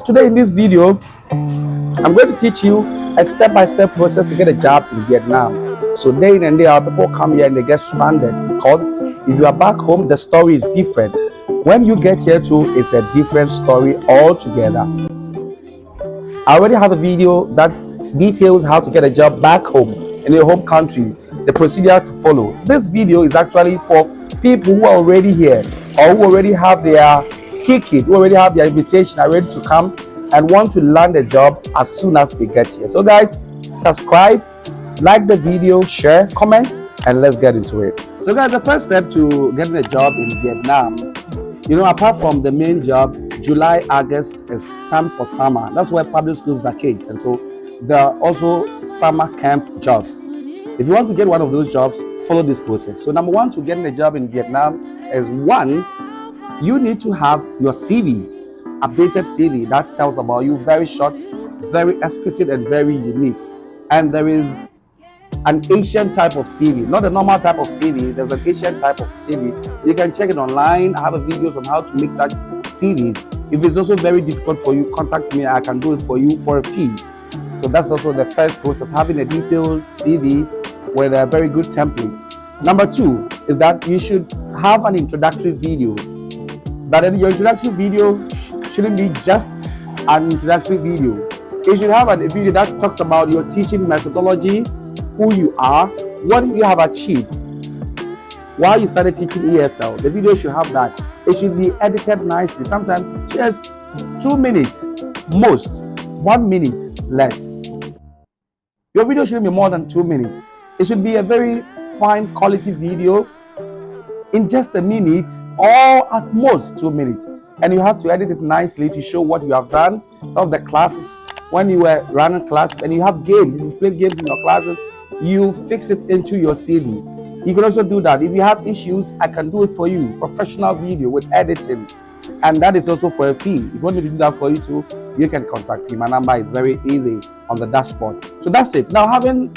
today in this video, I'm going to teach you a step-by-step process to get a job in Vietnam. So day in and day out, people come here and they get stranded because if you are back home, the story is different. When you get here too, it's a different story altogether. I already have a video that details how to get a job back home in your home country, the procedure to follow. This video is actually for people who are already here or who already have their ticket, who already have their invitation, are ready to come and want to land a job as soon as they get here. So guys, subscribe, like the video, share, comment, and let's get into it. So guys, the first step to getting a job in Vietnam, apart from the main job, July, August is time for summer. That's why public schools vacate. And so there are also summer camp jobs. If you want to get one of those jobs, follow this process. So number one to getting a job in Vietnam is one, you need to have your CV, updated CV that tells about you, very short, very exquisite, and very unique. And there is an Asian type of CV, not a normal type of CV. There's an Asian type of CV. You can check it online. I have videos on how to make such CVs. If it's also very difficult for you, contact me. I can do it for you for a fee. So that's also the first process, having a detailed CV with a very good template. Number two is that you should have an introductory video. But your introductory video shouldn't be just an introductory video. You should have a video that talks about your teaching methodology, who you are, what you have achieved, why you started teaching ESL. The video should have that. It should be edited nicely. Sometimes just 2 minutes, most 1 minute less. Your video shouldn't be more than 2 minutes. It should be a very fine quality video in just a minute or at most 2 minutes. And you have to edit it nicely to show what you have done. Some of the classes, when you were running classes and you have games, if you play games in your classes, you fix it into your CV. You can also do that. If you have issues, I can do it for you. Professional video with editing. And that is also for a fee. If you want me to do that for you too, you can contact me. My number is very easy on the dashboard. So that's it. Now, having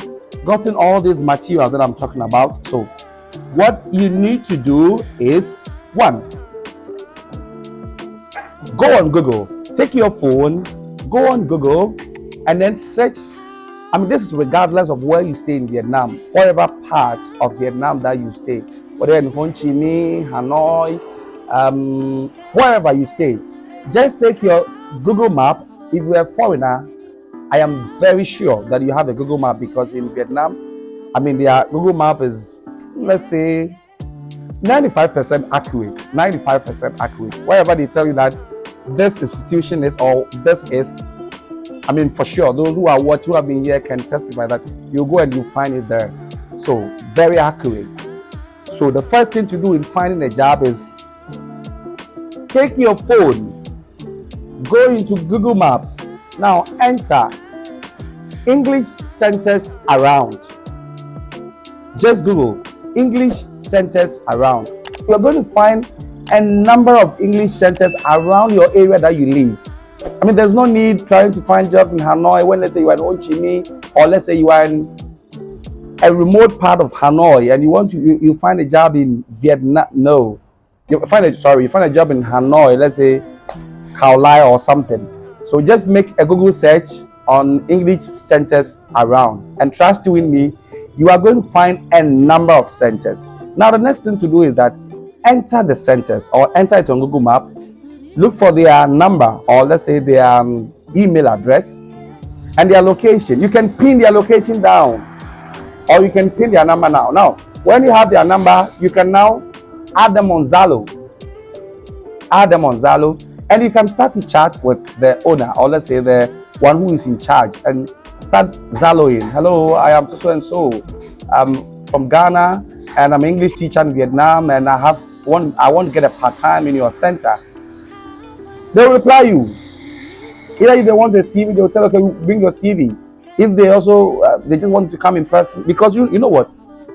gotten all these materials that I'm talking about, so what you need to do is, one, go on Google. Take your phone, go on Google, and then search. This is regardless of where you stay in Vietnam, whatever part of Vietnam that you stay, whether in Ho Chi Minh, Hanoi, wherever you stay. Just take your Google map. If you're a foreigner, I am very sure that you have a Google map, because in Vietnam, their Google map is, let's say, 95% accurate. 95% accurate. Wherever they tell you that this institution is, or this is, for sure, those who are who have been here can testify that you go and you find it there. So very accurate. So the first thing to do in finding a job is take your phone, go into Google Maps. Now enter English centers around. Just Google English centers around. You're going to find a number of English centers around your area that you live. There's no need trying to find jobs in Hanoi when, let's say, you are in Ho Chi Minh, or let's say you are in a remote part of Hanoi and you find a job in Vietnam. No, you find a job in Hanoi, let's say Khao Lai or something. So just make a Google search on English centers around, and trust you in me, you are going to find a number of centers. Now the next thing to do is that enter the centers, or enter it on Google Map. Look for their number, or let's say their email address and their location. You can pin their location down, or you can pin their number now. Now, when you have their number, you can now add them on Zalo. And you can start to chat with the owner, or let's say the one who is in charge, and start Zaloing. Hello, I am so and so. I'm from Ghana, and I'm an English teacher in Vietnam, and I want to get a part-time in your center. They'll reply you. Either if they want a CV, they'll tell, okay, bring your CV. If they also, they just want to come in person, because you know what?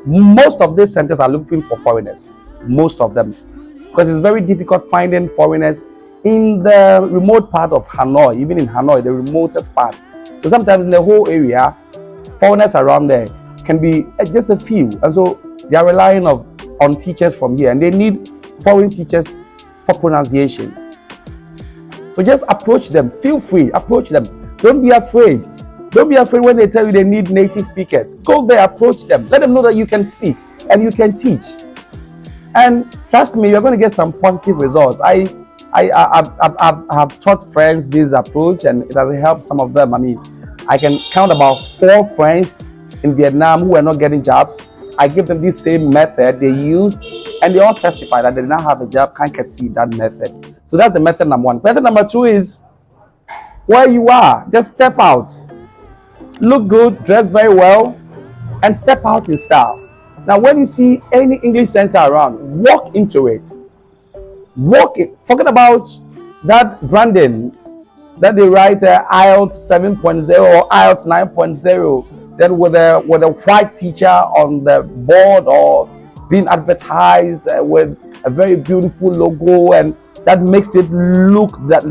Most of these centers are looking for foreigners. Most of them. Because it's very difficult finding foreigners in the remote part of Hanoi, even in Hanoi, the remotest part. So sometimes in the whole area, foreigners around there can be just a few. And so they are relying on teachers from here, and they need foreign teachers for pronunciation. So just approach them. Feel free. Approach them. Don't be afraid. Don't be afraid when they tell you they need native speakers. Go there, approach them. Let them know that you can speak and you can teach. And trust me, you're going to get some positive results. I've taught friends this approach, and it has helped some of them. I mean, I can count about 4 friends in Vietnam who are not getting jobs. I give them this same method they used, and they all testify that they did not have a job, can't conceive that method. So that's the method number 1. Method number 2 is where you are, just step out. Look good, dress very well, and step out in style. Now, when you see any English center around, walk into it. Walk it. Forget about that branding that they write IELTS 7.0 or IELTS 9.0. Then with a white teacher on the board or being advertised with a very beautiful logo, and that makes it look that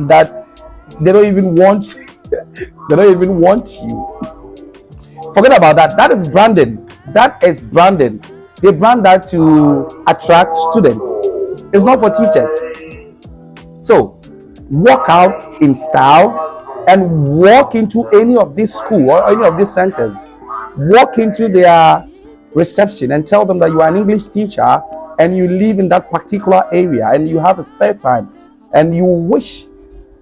they don't even want they don't even want you. Forget about that. That is branding. That is branding. They brand that to attract students. It's not for teachers. So walk out in style and walk into any of these schools or any of these centers. Walk into their reception and tell them that you are an English teacher and you live in that particular area and you have a spare time and you wish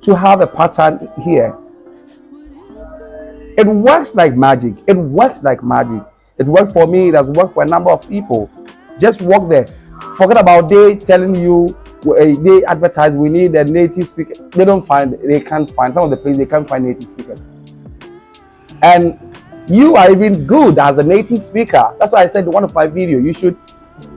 to have a part-time here. It works like magic. It works like magic. It worked for me. It has worked for a number of people. Just walk there. Forget about they telling you, they advertise we need a native speaker. They can't find some of the places they can't find native speakers. And you are even good as a native speaker. That's why I said in one of my videos, you should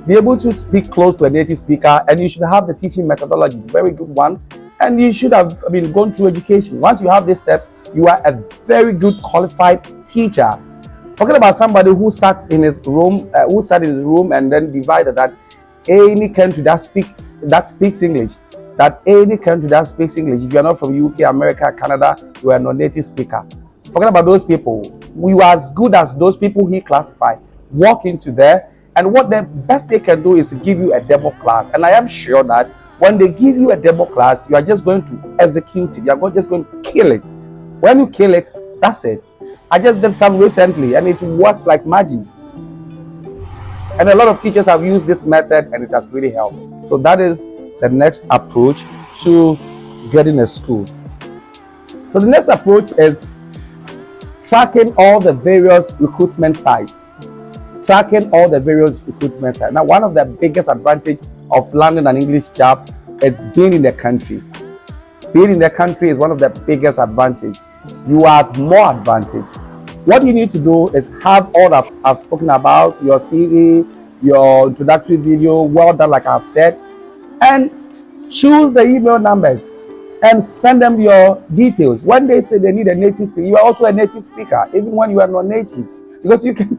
be able to speak close to a native speaker, and you should have the teaching methodology. It's a very good one. And you should have gone through education. Once you have these steps, you are a very good qualified teacher. Forget about somebody who sat in his room, and then decided that any country that speaks English, if you are not from UK, America, Canada, you are not native speaker. Forget about those people. You are as good as those people he classified. Walk into there, and what the best they can do is to give you a demo class. And I am sure that when they give you a demo class, you are just going to execute it. You are just going to kill it. When you kill it, that's it. I just did some recently, and it works like magic. And a lot of teachers have used this method, and it has really helped. So that is the next approach to getting a school. So the next approach is tracking all the various recruitment sites. Now, one of the biggest advantage of landing an English job is being in the country. Being in the country is one of the biggest advantage. You have more advantage. What you need to do is have all that I've spoken about, your CV, your introductory video, well done like I've said, and choose the email numbers and send them your details. When they say they need a native speaker, you are also a native speaker, even when you are not native. Because you can,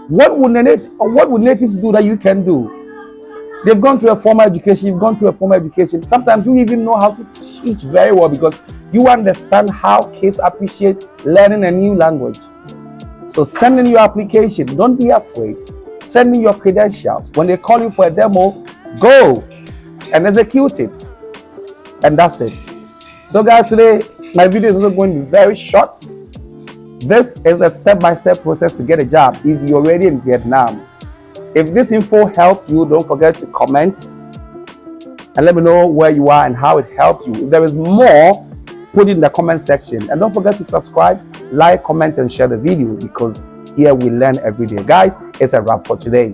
what would natives do that you can do? They've gone through a formal education, you've gone through a formal education. Sometimes you even know how to teach very well because you understand how kids appreciate learning a new language. So send in your application, don't be afraid. Send in your credentials. When they call you for a demo, go and execute it. And that's it. So guys, today my video is also going to be very short. This is a step-by-step process to get a job if you're already in Vietnam. If this info helped you, don't forget to comment and let me know where you are and how it helped you. If there is more, put it in the comment section. And don't forget to subscribe, like, comment, and share the video because here we learn every day. Guys, it's a wrap for today.